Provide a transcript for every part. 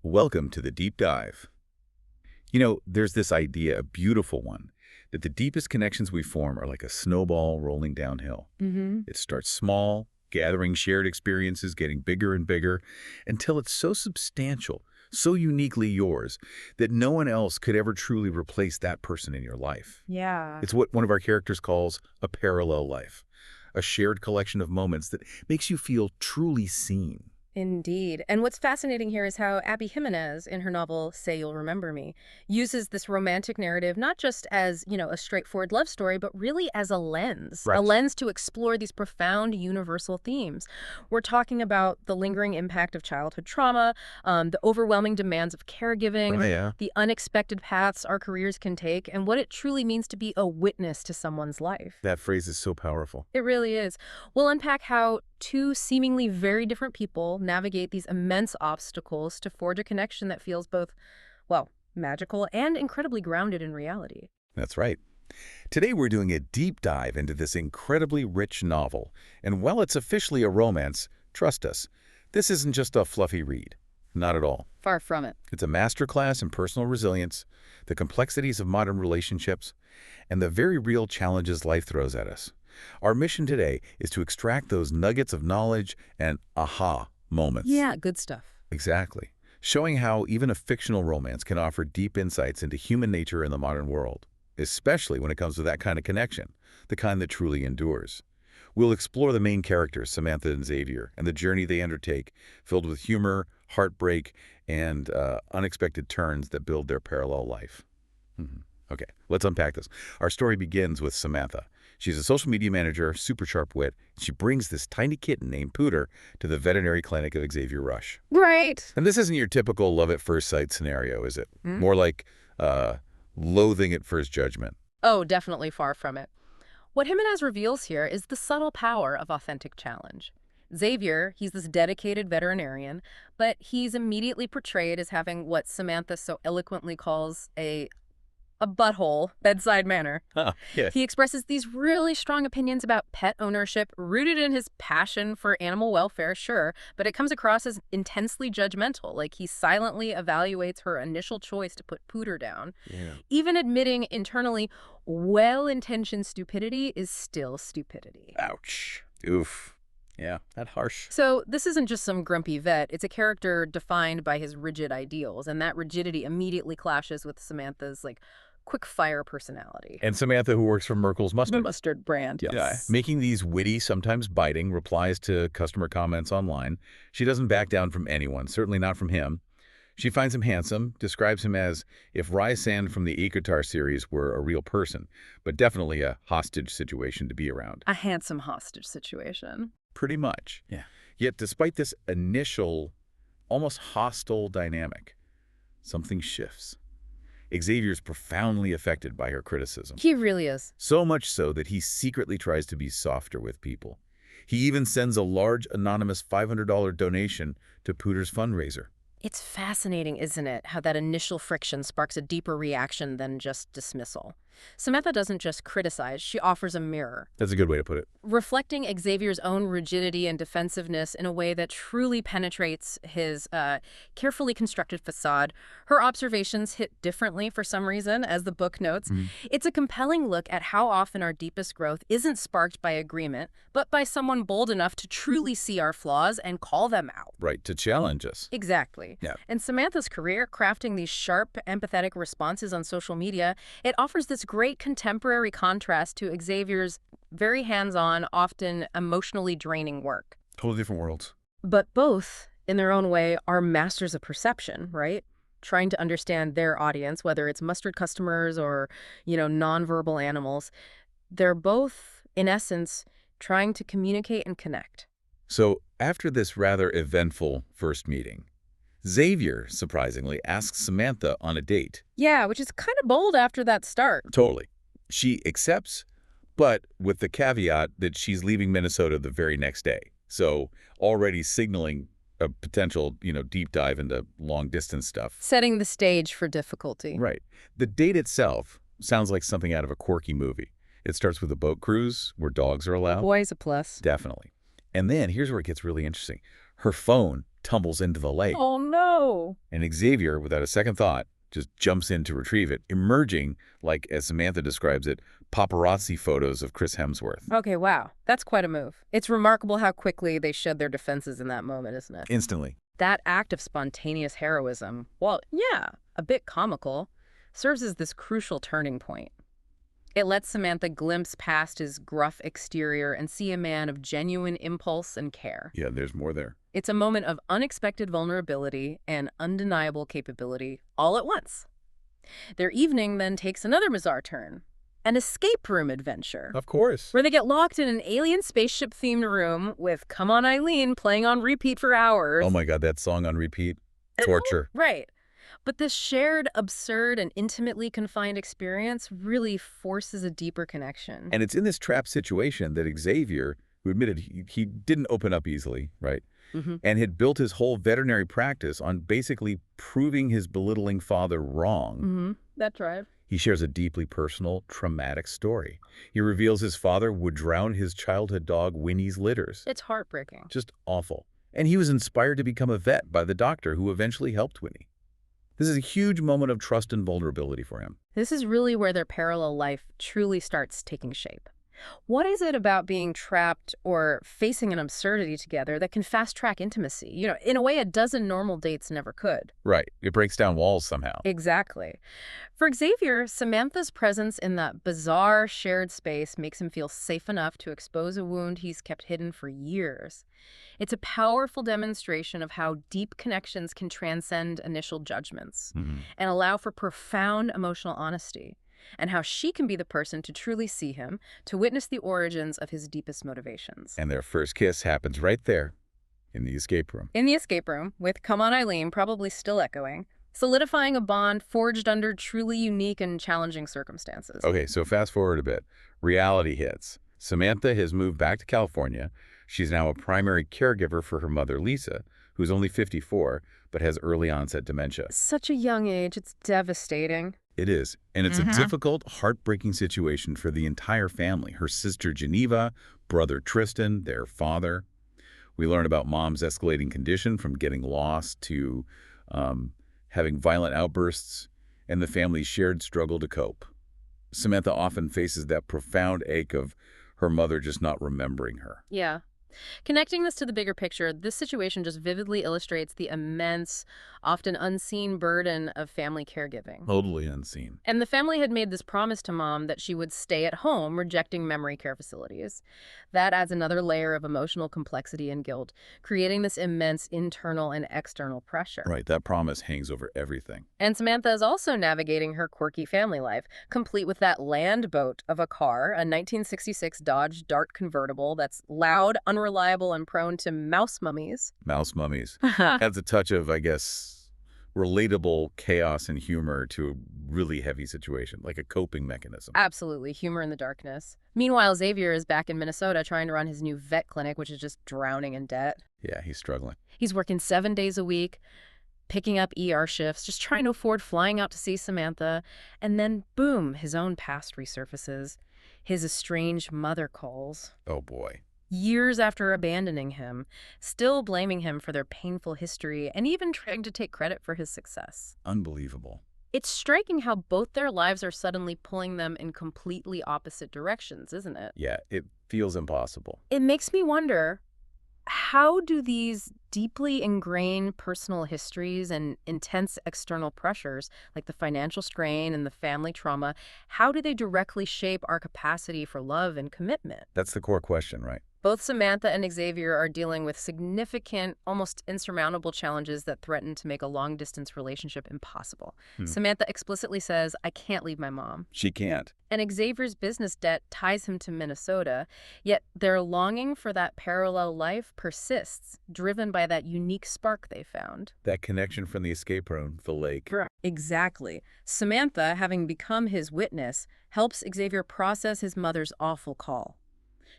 Welcome to the deep dive. There's this idea, a beautiful one, that the deepest connections we form are like a snowball rolling downhill. Mm-hmm. It starts small, gathering shared experiences, getting bigger and bigger, until it's so substantial, so uniquely yours, that no one else could ever truly replace that person in your life. Yeah. It's what one of our characters calls a parallel life, a shared collection of moments that makes you feel truly seen. Indeed. And what's fascinating here is how Abby Jimenez, in her novel Say You'll Remember Me, uses this romantic narrative not just as, a straightforward love story, but really as a lens. Right. A lens to explore these profound universal themes. We're talking about the lingering impact of childhood trauma, the overwhelming demands of caregiving, Yeah. the unexpected paths our careers can take, and what it truly means to be a witness to someone's life. That phrase is so powerful. It really is. We'll unpack how two seemingly very different people navigate these immense obstacles to forge a connection that feels both, magical and incredibly grounded in reality. That's right. Today we're doing a deep dive into this incredibly rich novel. And while it's officially a romance, trust us, this isn't just a fluffy read. Not at all. Far from it. It's a masterclass in personal resilience, the complexities of modern relationships, and the very real challenges life throws at us. Our mission today is to extract those nuggets of knowledge and aha moments. Yeah, good stuff. Exactly. Showing how even a fictional romance can offer deep insights into human nature in the modern world, especially when it comes to that kind of connection, the kind that truly endures. We'll explore the main characters, Samantha and Xavier, and the journey they undertake, filled with humor, heartbreak, and unexpected turns that build their parallel life. Okay, let's unpack this. Our story begins with Samantha. She's a social media manager, super sharp wit. She brings this tiny kitten named Pooter to the veterinary clinic of Xavier Rush. Right. And this isn't your typical love at first sight scenario, is it? More like loathing at first judgment. Oh, definitely far from it. What Jimenez reveals here is the subtle power of authentic challenge. Xavier, he's this dedicated veterinarian, but he's immediately portrayed as having what Samantha so eloquently calls a butthole bedside manner. Yeah. He expresses these really strong opinions about pet ownership, rooted in his passion for animal welfare, sure, but it comes across as intensely judgmental, like he silently evaluates her initial choice to put Pooter down. Yeah. Even admitting internally well-intentioned stupidity is still stupidity. Ouch. Oof. Yeah, that harsh. So this isn't just some grumpy vet. It's a character defined by his rigid ideals, and that rigidity immediately clashes with Samantha's, quick-fire personality. And Samantha, who works for Merkel's The Mustard. mustard brand. Yeah. Making these witty, sometimes biting, replies to customer comments online. She doesn't back down from anyone, certainly not from him. She finds him handsome, describes him as if Rysand from the Ikatar series were a real person, but definitely a hostage situation to be around. A handsome hostage situation. Pretty much. Yeah. Yet despite this initial, almost hostile dynamic, something shifts. Xavier's profoundly affected by her criticism. He really is. So much so that he secretly tries to be softer with people. He even sends a large anonymous $500 donation to Pooter's fundraiser. It's fascinating, isn't it, how that initial friction sparks a deeper reaction than just dismissal. Samantha doesn't just criticize, she offers a mirror, That's a good way to put it. reflecting Xavier's own rigidity and defensiveness in a way that truly penetrates his carefully constructed facade. Her observations hit differently for some reason, as the book notes. It's a compelling look at how often our deepest growth isn't sparked by agreement, but by someone bold enough to truly see our flaws and call them out. Right, to challenge us. Exactly. Yeah. And Samantha's career, crafting these sharp, empathetic responses on social media, it offers this great contemporary contrast to Xavier's very hands-on, often emotionally draining work. Totally different worlds. But both, in their own way, are masters of perception, right? Trying to understand their audience, whether it's mustard customers or, nonverbal animals. They're both, in essence, trying to communicate and connect. So after this rather eventful first meeting, Xavier, surprisingly, asks Samantha on a date. Yeah, which is kind of bold after that start. Totally. She accepts, but with the caveat that she's leaving Minnesota the very next day. So already signaling a potential, deep dive into long-distance stuff. Setting the stage for difficulty. Right. The date itself sounds like something out of a quirky movie. It starts with a boat cruise where dogs are allowed. Boy's a plus. Definitely. And then here's where it gets really interesting. Her phone tumbles into the lake. Oh, no. And Xavier, without a second thought, just jumps in to retrieve it, emerging, like, as Samantha describes it, paparazzi photos of Chris Hemsworth. Okay, wow. That's quite a move. It's remarkable how quickly they shed their defenses in that moment, isn't it? Instantly. That act of spontaneous heroism, well, yeah, a bit comical, serves as this crucial turning point. It lets Samantha glimpse past his gruff exterior and see a man of genuine impulse and care. Yeah, there's more there. It's a moment of unexpected vulnerability and undeniable capability all at once. Their evening then takes another bizarre turn. An escape room adventure. Of course. Where they get locked in an alien spaceship-themed room with Come On Eileen playing on repeat for hours. Oh my God, that song on repeat. Torture. Right. But this shared, absurd, and intimately confined experience really forces a deeper connection. And it's in this trap situation that Xavier, who admitted he didn't open up easily, right? And had built his whole veterinary practice on basically proving his belittling father wrong. That's right. He shares a deeply personal, traumatic story. He reveals his father would drown his childhood dog Winnie's litters. It's heartbreaking. Just awful. And he was inspired to become a vet by the doctor who eventually helped Winnie. This is a huge moment of trust and vulnerability for him. This is really where their parallel life truly starts taking shape. What is it about being trapped or facing an absurdity together that can fast-track intimacy? You know, in a way a dozen normal dates never could. Right. It breaks down walls somehow. Exactly. For Xavier, Samantha's presence in that bizarre shared space makes him feel safe enough to expose a wound he's kept hidden for years. It's a powerful demonstration of how deep connections can transcend initial judgments and allow for profound emotional honesty, and how she can be the person to truly see him, to witness the origins of his deepest motivations. And their first kiss happens right there in the escape room. In the escape room, with Come On Eileen probably still echoing, solidifying a bond forged under truly unique and challenging circumstances. Okay, so fast forward a bit. Reality hits. Samantha has moved back to California. She's now a primary caregiver for her mother, Lisa, who's only 54, but has early onset dementia. Such a young age, it's devastating. It is, and it's a difficult, heartbreaking situation for the entire family. Her sister Geneva, brother Tristan, their father. We learn about mom's escalating condition from getting lost to having violent outbursts, and the family's shared struggle to cope. Samantha often faces that profound ache of her mother just not remembering her. Yeah. Connecting this to the bigger picture, this situation just vividly illustrates the immense, often unseen burden of family caregiving. Totally unseen. And the family had made this promise to Mom that she would stay at home, rejecting memory care facilities. That adds another layer of emotional complexity and guilt, creating this immense internal and external pressure. Right, that promise hangs over everything. And Samantha is also navigating her quirky family life, complete with that land boat of a car, a 1966 Dodge Dart convertible that's loud, unreliable, and prone to mouse mummies. Mouse mummies. Adds a touch of, I guess, relatable chaos and humor to a really heavy situation, like a coping mechanism. Absolutely. Humor in the darkness. Meanwhile, Xavier is back in Minnesota trying to run his new vet clinic, which is just drowning in debt. Yeah, he's struggling. He's working 7 days a week, picking up ER shifts, just trying to afford flying out to see Samantha. And then, boom, his own past resurfaces. His estranged mother calls. Oh, boy. Years after abandoning him, still blaming him for their painful history, and even trying to take credit for his success. Unbelievable. It's striking how both their lives are suddenly pulling them in completely opposite directions, isn't it? Yeah, it feels impossible. It makes me wonder, how do these deeply ingrained personal histories and intense external pressures, like the financial strain and the family trauma, how do they directly shape our capacity for love and commitment? That's the core question, right? Both Samantha and Xavier are dealing with significant, almost insurmountable challenges that threaten to make a long-distance relationship impossible. Samantha explicitly says, "I can't leave my mom." She can't. And Xavier's business debt ties him to Minnesota, yet their longing for that parallel life persists, driven by that unique spark they found. That connection from the escape room, the lake. Exactly. Samantha, having become his witness, helps Xavier process his mother's awful call.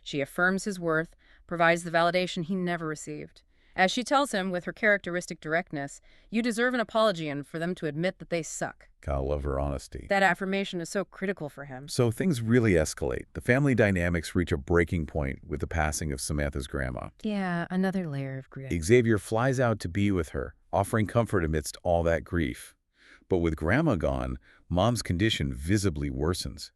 She affirms his worth, provides the validation he never received, As she tells him with her characteristic directness, "You deserve an apology and for them to admit that they suck." Gotta love her honesty. That affirmation is so critical for him. So things really escalate. The family dynamics reach a breaking point with the passing of Samantha's grandma. Yeah, another layer of grit. Xavier flies out to be with her, offering comfort amidst all that grief. But with grandma gone, Mom's condition visibly worsens.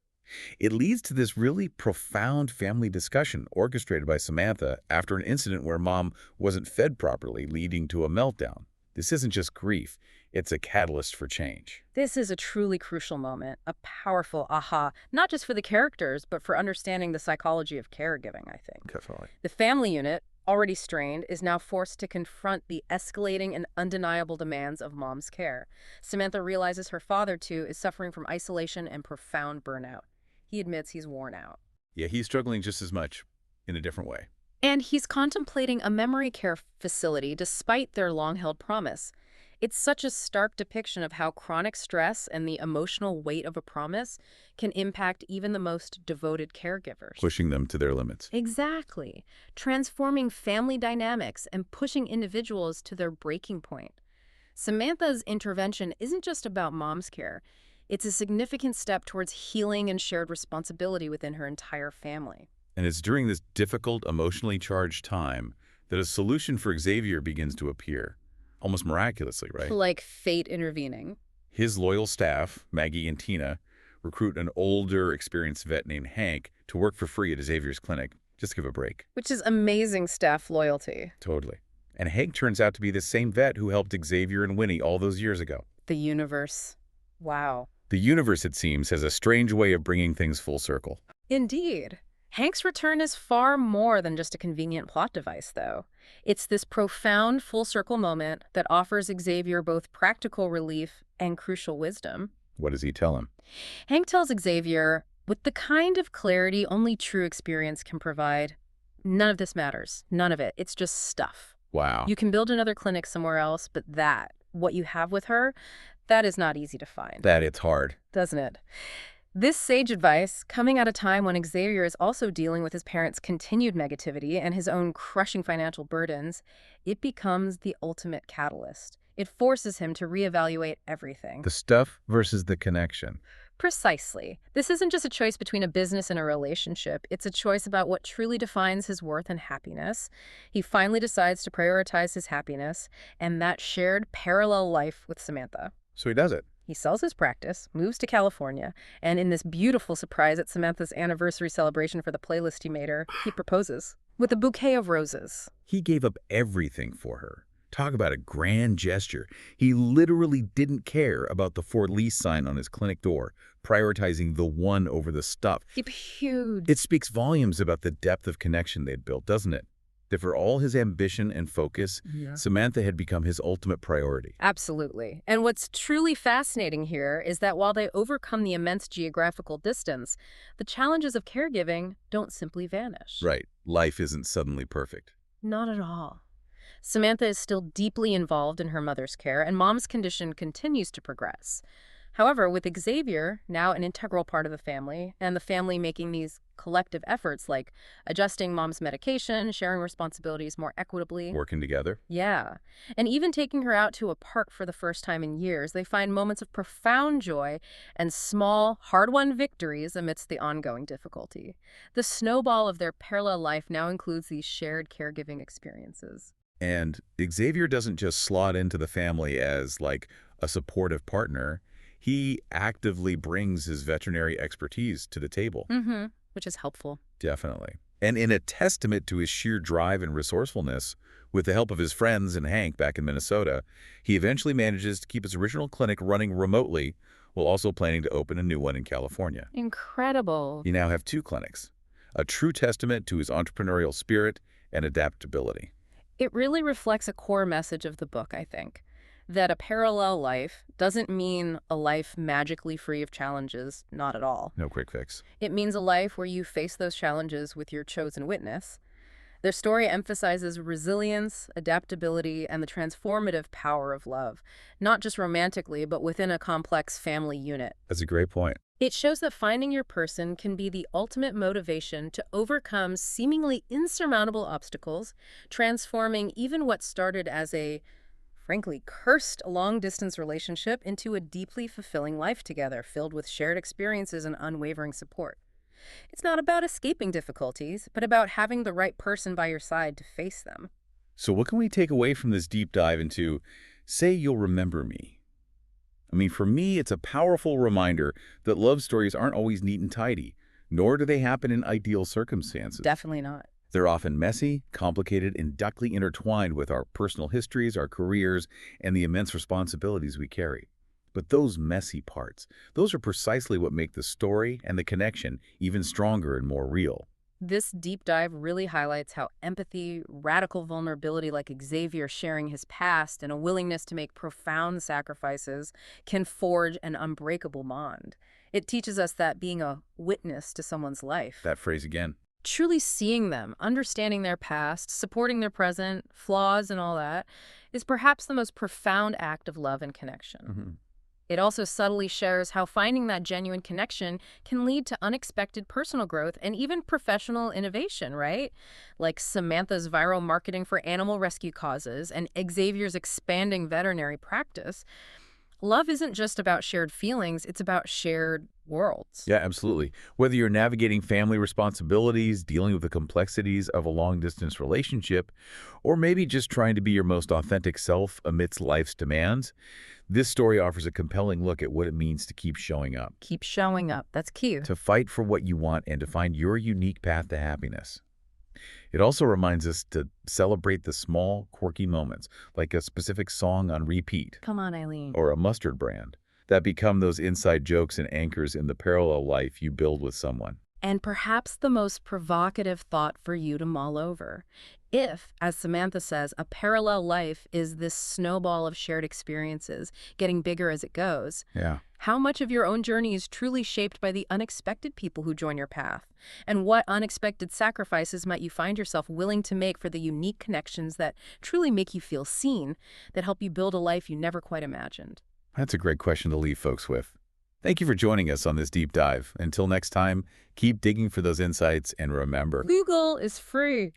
It leads to this really profound family discussion orchestrated by Samantha after an incident where Mom wasn't fed properly, leading to a meltdown. This isn't just grief, it's a catalyst for change. This is a truly crucial moment, a powerful aha, not just for the characters, but for understanding the psychology of caregiving, I think. Definitely. The family unit, already strained, is now forced to confront the escalating and undeniable demands of Mom's care. Samantha realizes her father, too, is suffering from isolation and profound burnout. He admits he's worn out. Yeah, he's struggling just as much, in a different way. And he's contemplating a memory care facility despite their long-held promise. It's such a stark depiction of how chronic stress and the emotional weight of a promise can impact even the most devoted caregivers. Pushing them to their limits. Exactly. Transforming family dynamics and pushing individuals to their breaking point. Samantha's intervention isn't just about Mom's care. It's a significant step towards healing and shared responsibility within her entire family. And it's during this difficult, emotionally charged time that a solution for Xavier begins to appear. Almost miraculously, right? Like fate intervening. His loyal staff, Maggie and Tina, recruit an older, experienced vet named Hank to work for free at Xavier's clinic, just to give a break. Which is amazing staff loyalty. Totally. And Hank turns out to be the same vet who helped Xavier and Winnie all those years ago. The universe. Wow. The universe, it seems, has a strange way of bringing things full circle. Indeed. Hank's return is far more than just a convenient plot device, though. It's this profound full-circle moment that offers Xavier both practical relief and crucial wisdom. What does he tell him? Hank tells Xavier, with the kind of clarity only true experience can provide, none of this matters. None of it. It's just stuff. Wow. You can build another clinic somewhere else, but what you have with her, that is not easy to find. That it's hard. Doesn't it? This sage advice, coming at a time when Xavier is also dealing with his parents' continued negativity and his own crushing financial burdens, it becomes the ultimate catalyst. It forces him to reevaluate everything. The stuff versus the connection. Precisely. This isn't just a choice between a business and a relationship. It's a choice about what truly defines his worth and happiness. He finally decides to prioritize his happiness and that shared parallel life with Samantha. So he does it. He sells his practice, moves to California, and in this beautiful surprise at Samantha's anniversary celebration for the playlist he made her, he proposes with a bouquet of roses. He gave up everything for her. Talk about a grand gesture. He literally didn't care about the for lease sign on his clinic door, prioritizing the one over the stuff. Huge. It speaks volumes about the depth of connection they'd built, doesn't it? That for all his ambition and focus, Samantha had become his ultimate priority. Absolutely. And what's truly fascinating here is that while they overcome the immense geographical distance, the challenges of caregiving don't simply vanish. Right. Life isn't suddenly perfect. Not at all. Samantha is still deeply involved in her mother's care, and Mom's condition continues to progress. However, with Xavier, now an integral part of the family, and the family making these collective efforts like adjusting Mom's medication, sharing responsibilities more equitably. Working together? Yeah. And even taking her out to a park for the first time in years, they find moments of profound joy and small, hard-won victories amidst the ongoing difficulty. The snowball of their parallel life now includes these shared caregiving experiences. And Xavier doesn't just slot into the family as, like, a supportive partner. He actively brings his veterinary expertise to the table. Which is helpful. Definitely. And in a testament to his sheer drive and resourcefulness, with the help of his friends and Hank back in Minnesota, he eventually manages to keep his original clinic running remotely while also planning to open a new one in California. Incredible. You now have 2 clinics, a true testament to his entrepreneurial spirit and adaptability. It really reflects a core message of the book, I think. That a parallel life doesn't mean a life magically free of challenges, not at all. No quick fix. It means a life where you face those challenges with your chosen witness. Their story emphasizes resilience, adaptability, and the transformative power of love, not just romantically, but within a complex family unit. That's a great point. It shows that finding your person can be the ultimate motivation to overcome seemingly insurmountable obstacles, transforming even what started as a, frankly, cursed long-distance relationship into a deeply fulfilling life together, filled with shared experiences and unwavering support. It's not about escaping difficulties, but about having the right person by your side to face them. So what can we take away from this deep dive into Say You'll Remember Me? I mean, for me, it's a powerful reminder that love stories aren't always neat and tidy, nor do they happen in ideal circumstances. Definitely not. They're often messy, complicated, and darkly intertwined with our personal histories, our careers, and the immense responsibilities we carry. But those messy parts, those are precisely what make the story and the connection even stronger and more real. This deep dive really highlights how empathy, radical vulnerability like Xavier sharing his past, and a willingness to make profound sacrifices can forge an unbreakable bond. It teaches us that being a witness to someone's life, That phrase again. truly seeing them, understanding their past, supporting their present, flaws and all that, is perhaps the most profound act of love and connection. Mhm. It also subtly shares how finding that genuine connection can lead to unexpected personal growth and even professional innovation, right? Like Samantha's viral marketing for animal rescue causes and Xavier's expanding veterinary practice. Love isn't just about shared feelings, it's about shared worlds. Yeah, absolutely. Whether you're navigating family responsibilities, dealing with the complexities of a long-distance relationship, or maybe just trying to be your most authentic self amidst life's demands, this story offers a compelling look at what it means to keep showing up, Keep showing up. That's key. to fight for what you want, and to find your unique path to happiness. It also reminds us to celebrate the small, quirky moments, like a specific song on repeat Come on, Eileen. or a mustard brand, that become those inside jokes and anchors in the parallel life you build with someone. And perhaps the most provocative thought for you to mull over. If, as Samantha says, a parallel life is this snowball of shared experiences, getting bigger as it goes, Yeah. how much of your own journey is truly shaped by the unexpected people who join your path? And what unexpected sacrifices might you find yourself willing to make for the unique connections that truly make you feel seen, that help you build a life you never quite imagined? That's a great question to leave folks with. Thank you for joining us on this deep dive. Until next time, keep digging for those insights and remember, Google is free.